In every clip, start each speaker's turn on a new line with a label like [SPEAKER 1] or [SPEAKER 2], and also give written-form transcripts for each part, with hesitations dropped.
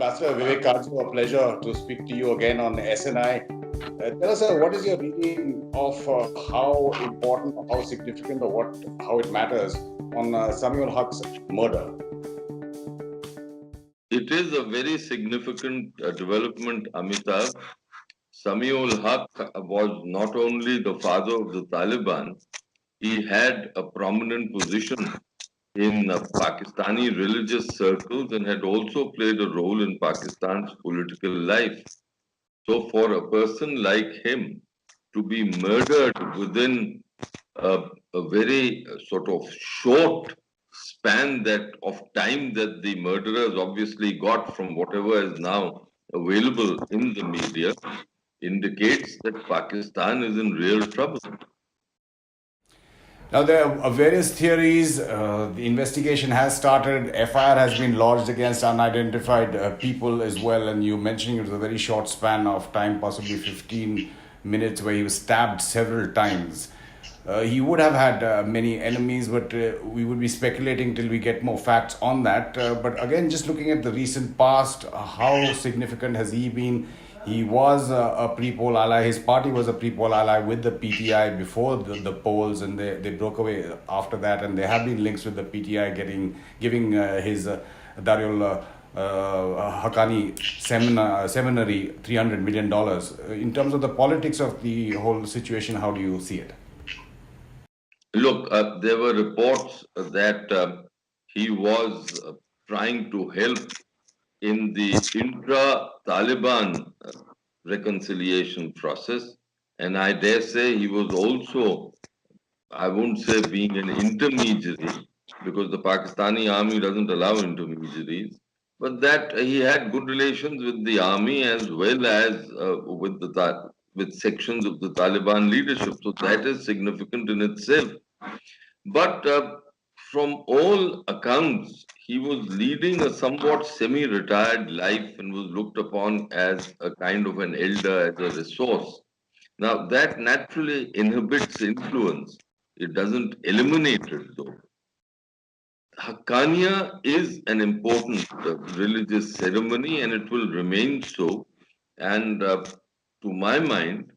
[SPEAKER 1] Ambassador Vivek Katju, a pleasure to speak to you again on SNI. Tell us, what is your reading of how important, how significant, or how it matters on Sami ul-Haq's murder?
[SPEAKER 2] It is a very significant development, Amitabh. Sami ul-Haq was not only the father of the Taliban, he had a prominent position in Pakistani religious circles and had also played a role in Pakistan's political life. So, for a person like him to be murdered within a very sort of short span that of time that the murderers obviously got from whatever is now available in the media indicates that Pakistan is in real trouble.
[SPEAKER 1] Now, there are various theories. The investigation has started. FIR has been lodged against unidentified people as well. And you mentioning it was a very short span of time, possibly 15 minutes, where he was stabbed several times. He would have had many enemies, but we would be speculating till we get more facts on that. But again, just looking at the recent past, how significant has he been? He was a pre-poll ally. His party was a pre-poll ally with the PTI before the polls, and they broke away after that. And there have been links with the PTI giving his Darul Haqqani seminary $300 million. In terms of the politics of the whole situation, how do you see it?
[SPEAKER 2] Look, there were reports that he was trying to help in the intra-Taliban reconciliation process. And I dare say he was also, I won't say being an intermediary, because the Pakistani army doesn't allow intermediaries, but that he had good relations with the army as well as with sections of the Taliban leadership. So that is significant in itself. But from all accounts, he was leading a somewhat semi-retired life and was looked upon as a kind of an elder, as a resource. Now, that naturally inhibits influence. It doesn't eliminate it, though. Haqqaniya is an important religious ceremony and it will remain so. And to my mind,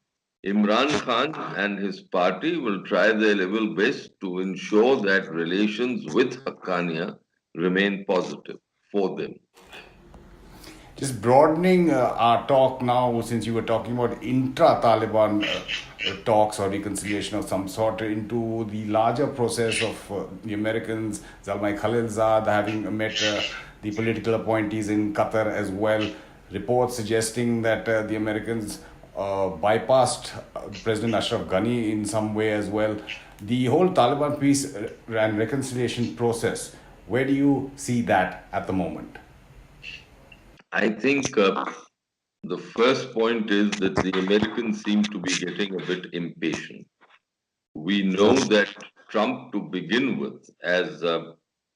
[SPEAKER 2] Imran Khan and his party will try their level best to ensure that relations with Haqqaniya remain positive for them.
[SPEAKER 1] Just broadening our talk now, since you were talking about intra-Taliban talks or reconciliation of some sort, into the larger process of the Americans, Zalmay Khalilzad having met the political appointees in Qatar as well. Reports suggesting that the Americans bypassed President Ashraf Ghani in some way as well. The whole Taliban peace and reconciliation process, where do you see that at the moment?
[SPEAKER 2] I think the first point is that the Americans seem to be getting a bit impatient. We know that Trump, to begin with, as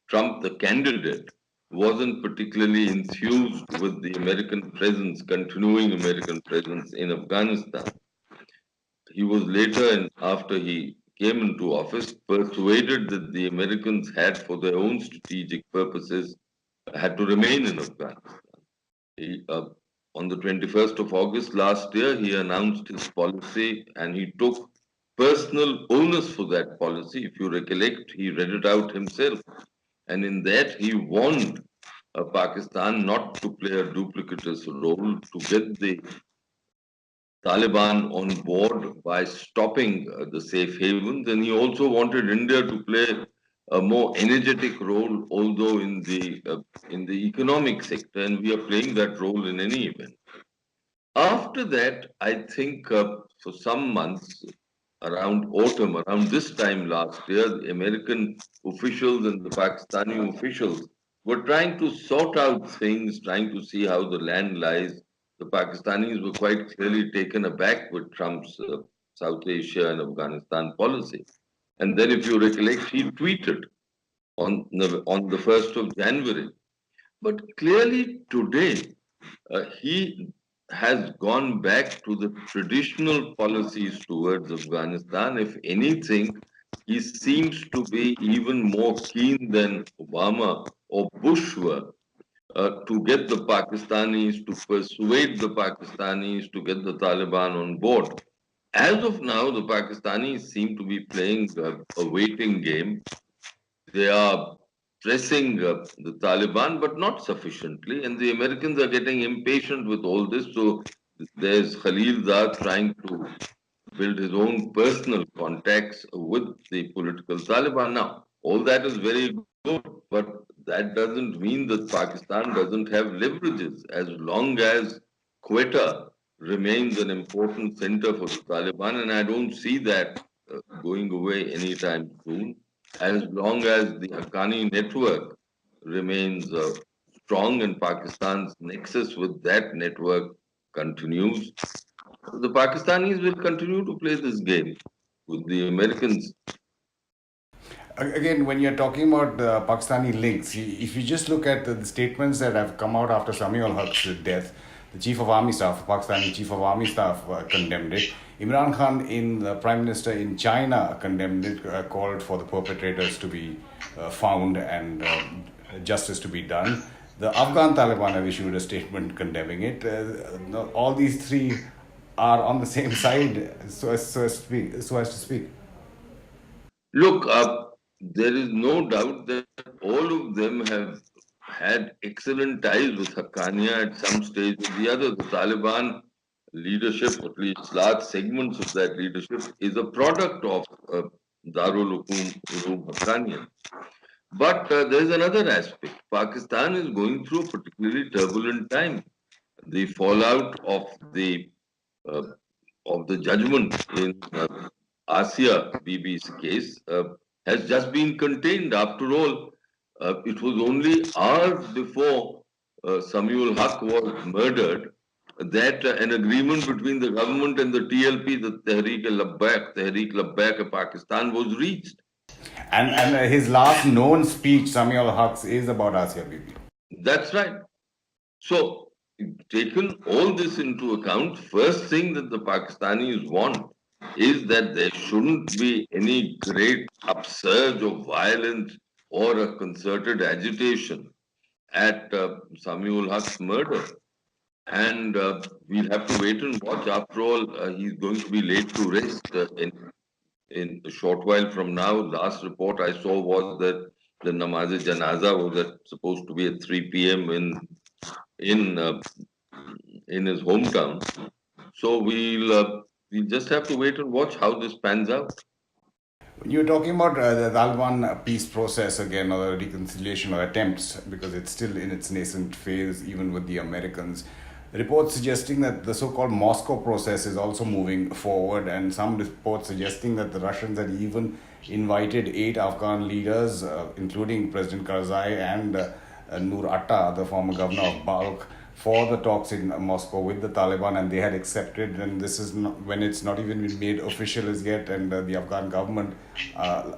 [SPEAKER 2] Trump the candidate, wasn't particularly enthused with the American presence, continuing American presence in Afghanistan. He was later, and after he came into office, persuaded that the Americans had, for their own strategic purposes, had to remain in Afghanistan. He, on the 21st of August last year, he announced his policy and he took personal onus for that policy. If you recollect, he read it out himself. And in that, he warned Pakistan not to play a duplicitous role, to get the Taliban on board by stopping the safe havens. And he also wanted India to play a more energetic role, although in the economic sector, and we are playing that role in any event. After that, I think for some months, around autumn, around this time last year, the American officials and the Pakistani officials were trying to sort out things, trying to see how the land lies. The Pakistanis were quite clearly taken aback with Trump's South Asia and Afghanistan policy. And then, if you recollect, he tweeted on the 1st of January. But clearly today, he has gone back to the traditional policies towards Afghanistan. If anything, he seems to be even more keen than Obama or Bush were to get the Pakistanis, to persuade the Pakistanis to get the Taliban on board. As of now, the Pakistanis seem to be playing a waiting game. They are pressing the Taliban, but not sufficiently. And the Americans are getting impatient with all this. So there's Khalilzad trying to build his own personal contacts with the political Taliban. Now, all that is very good, but that doesn't mean that Pakistan doesn't have leverages. As long as Quetta remains an important center for the Taliban, and I don't see that going away anytime soon, as long as the Haqqani network remains strong and Pakistan's nexus with that network continues, the Pakistanis will continue to play this game with the Americans.
[SPEAKER 1] Again, when you're talking about Pakistani links, if you just look at the statements that have come out after Sami ul-Haq's death, the Chief of Army Staff, Pakistani Chief of Army Staff condemned it. Imran Khan, the Prime Minister in China, condemned it, called for the perpetrators to be found and justice to be done. The Afghan Taliban have issued a statement condemning it. All these three are on the same side, so as to speak.
[SPEAKER 2] Look, there is no doubt that all of them have had excellent ties with Haqqania at some stage or the other. The Taliban leadership, at least large segments of that leadership, is a product of Darul Uloom Haqqania. But there's another aspect. Pakistan is going through a particularly turbulent time. The fallout uh, of the judgment in Asia BB's case has just been contained. After all, it was only hours before Samiul Haq was murdered that an agreement between the government and the TLP, the Tehreek Labbaik Pakistan, was reached.
[SPEAKER 1] And his last known speech, Samuel Hux, is about Asia Bibi.
[SPEAKER 2] That's right. So, taken all this into account, first thing that the Pakistanis want is that there shouldn't be any great upsurge of violence or a concerted agitation at Samiul Haq's murder. And we'll have to wait and watch. After all, he's going to be laid to rest in a short while from now. Last report I saw was that the namaz-e-janaza was supposed to be at 3 p.m. in uh, in his hometown. So we'll just have to wait and watch how this pans out.
[SPEAKER 1] You're talking about the Taliban peace process again, or the reconciliation or attempts, because it's still in its nascent phase, even with the Americans. Reports suggesting that the so called Moscow process is also moving forward, and some reports suggesting that the Russians had even invited 8 Afghan leaders, including President Karzai and Nur Atta, the former governor of Balkh, for the talks in Moscow with the Taliban, and they had accepted. And this is not, when it's not even been made official as yet, and the Afghan government,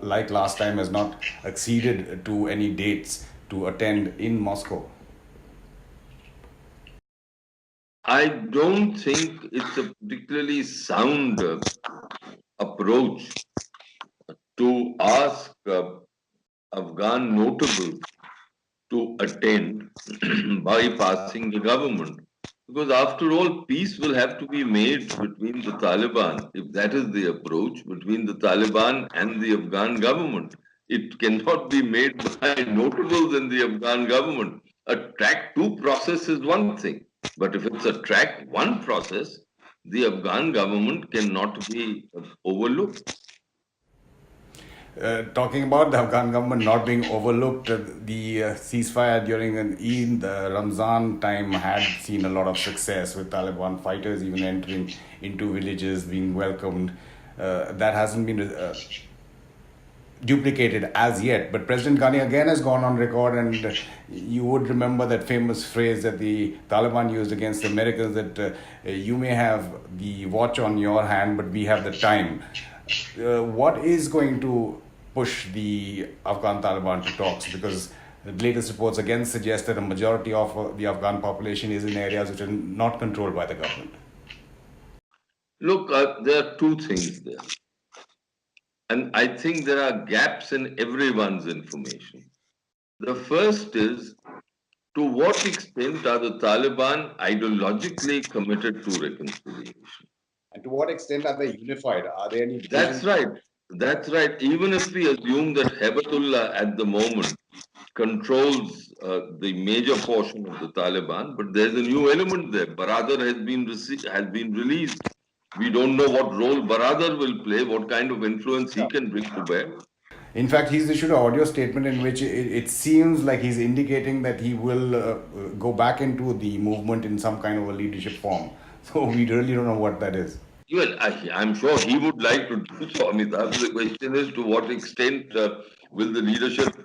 [SPEAKER 1] like last time, has not acceded to any dates to attend in Moscow.
[SPEAKER 2] I don't think it's a particularly sound approach to ask Afghan notables to attend bypassing the government. Because after all, peace will have to be made between the Taliban, if that is the approach, between the Taliban and the Afghan government. It cannot be made by notables in the Afghan government. A track two process is one thing, but if it's a track one process, the Afghan government cannot be overlooked.
[SPEAKER 1] Talking about the Afghan government not being overlooked, the ceasefire during an Eid, the Ramzan time, had seen a lot of success with Taliban fighters even entering into villages, being welcomed. That hasn't been duplicated as yet. But President Ghani again has gone on record, and you would remember that famous phrase that the Taliban used against the Americans, that you may have the watch on your hand, but we have the time. What is going to push the Afghan Taliban to talks? Because the latest reports again suggest that a majority of the Afghan population is in areas which are not controlled by the government.
[SPEAKER 2] Look, there are two things there. And I think there are gaps in everyone's information. The first is to what extent are the Taliban ideologically committed to reconciliation?
[SPEAKER 1] And to what extent are they unified? Are there any
[SPEAKER 2] That's
[SPEAKER 1] divisions?
[SPEAKER 2] right. That's right. Even if we assume that Hebatullah at the moment controls the major portion of the Taliban, but there's a new element there. Baradar has been released. We don't know what role Baradar will play, what kind of influence he can bring to bear.
[SPEAKER 1] In fact, he's issued an audio statement in which it seems like he's indicating that he will go back into the movement in some kind of a leadership form. So we really don't know what that is.
[SPEAKER 2] Well, I'm sure he would like to do so, Amitabh. The question is to what extent will the leadership,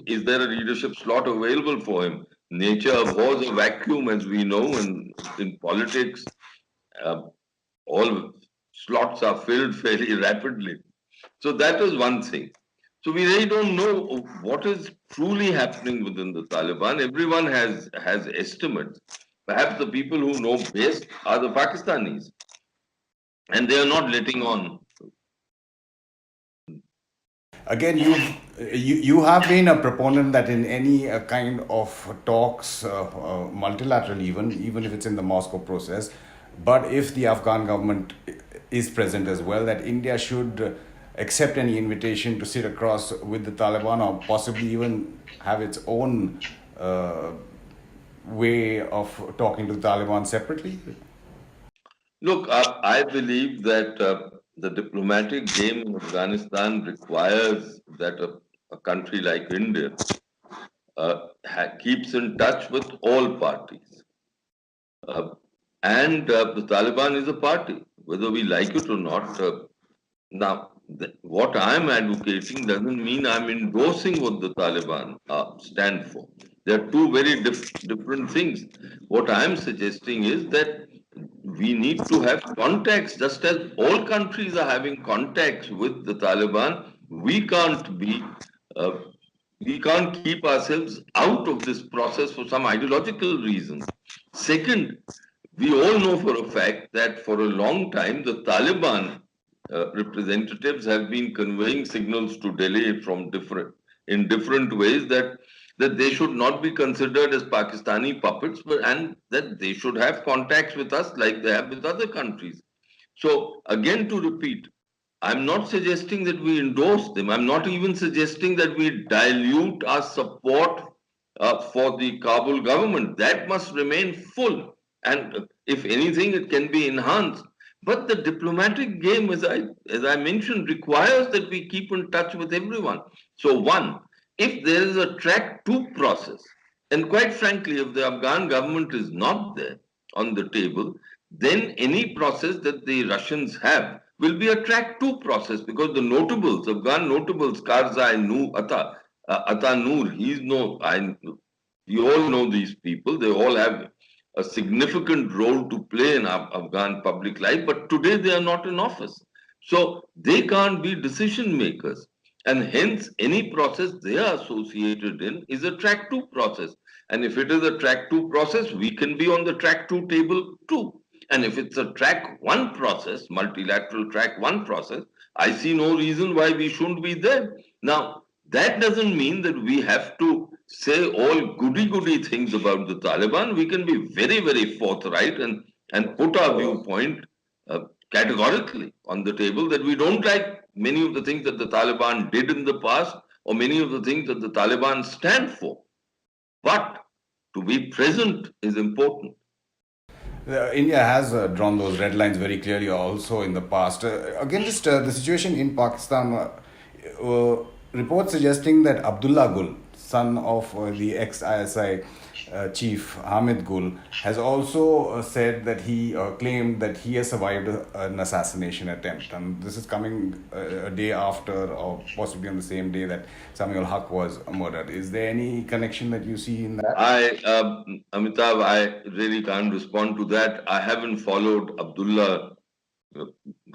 [SPEAKER 2] is there a leadership slot available for him? Nature abhors a vacuum, as we know, and in politics, uh, all slots are filled fairly rapidly. So that is one thing. So we really don't know what is truly happening within the Taliban. Everyone has estimates. Perhaps the people who know best are the Pakistanis, and they are not letting on.
[SPEAKER 1] Again, you have been a proponent that in any kind of talks, multilateral even if it's in the Moscow process, but if the Afghan government is present as well, that India should accept any invitation to sit across with the Taliban or possibly even have its own way of talking to the Taliban separately.
[SPEAKER 2] Look, I believe that the diplomatic game in Afghanistan requires that a country like India keeps in touch with all parties. Uh, and the Taliban is a party, whether we like it or not. Now, what I'm advocating doesn't mean I'm endorsing what the Taliban stand for. They're two very different things. What I'm suggesting is that we need to have contacts, just as all countries are having contacts with the Taliban. Uh, we can't keep ourselves out of this process for some ideological reasons. Second, we all know for a fact that for a long time the Taliban representatives have been conveying signals to Delhi from different ways that they should not be considered as Pakistani puppets, and that they should have contacts with us like they have with other countries. So again, to repeat, I'm not suggesting that we endorse them. I'm not even suggesting that we dilute our support for the Kabul government. That must remain full. And if anything, it can be enhanced. But the diplomatic game, as I mentioned, requires that we keep in touch with everyone. So one, if there is a track two process, and quite frankly, if the Afghan government is not there on the table, then any process that the Russians have will be a track two process, because the notables, Afghan notables, Karzai, Atta Noor, we all know these people. They all have a significant role to play in Afghan public life, but today they are not in office. So they can't be decision makers. And hence, any process they are associated in is a track two process. And if it is a track two process, we can be on the track two table too. And if it's a track one process, multilateral track one process, I see no reason why we shouldn't be there. Now, that doesn't mean that we have to say all goody things about the Taliban. We can be very forthright and put our viewpoint uh, categorically on the table that we don't like many of the things that the Taliban did in the past, or many of the things that the Taliban stand for. But to be present is important.
[SPEAKER 1] India has drawn those red lines very clearly also in the past. Again, just the situation in Pakistan, reports suggesting that Abdullah Gul, son of the ex-ISI chief Hamid Gul, has also said that he claimed that he has survived an assassination attempt. And this is coming a day after, or possibly on the same day that Sami ul-Haq was murdered. Is there any connection that you see in that?
[SPEAKER 2] Amitabh, I really can't respond to that. I haven't followed Abdullah.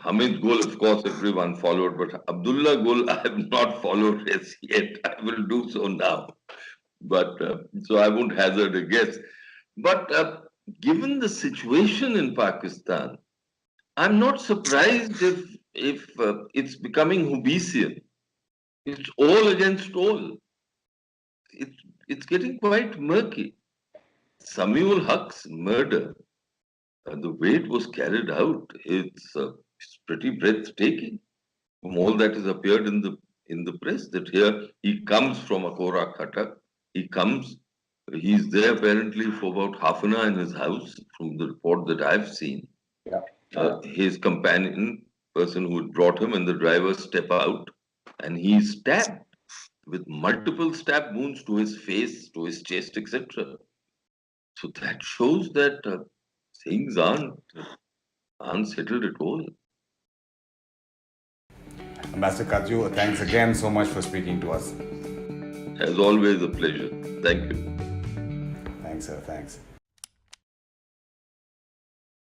[SPEAKER 2] Hamid Gul, of course, everyone followed, but Abdullah Gul, I have not followed as yet. I will do so now. But so I won't hazard a guess. But given the situation in Pakistan, I'm not surprised if it's becoming Hobbesian. It's all against all. It's getting quite murky. Sami ul-Haq's murder, the way it was carried out, it's pretty breathtaking. From all that has appeared in the press, that here he comes from Akora Khatak, he comes, he's there apparently for about half an hour in his house, from the report that I've seen.
[SPEAKER 1] Yeah.
[SPEAKER 2] His companion, person who had brought him, and the driver step out, and he's stabbed with multiple stab wounds to his face, to his chest, etc. So that shows that things aren't settled at all.
[SPEAKER 1] Ambassador Katju, thanks again so much for speaking to us.
[SPEAKER 2] As always, a pleasure. Thank you.
[SPEAKER 1] Thanks, sir. Thanks.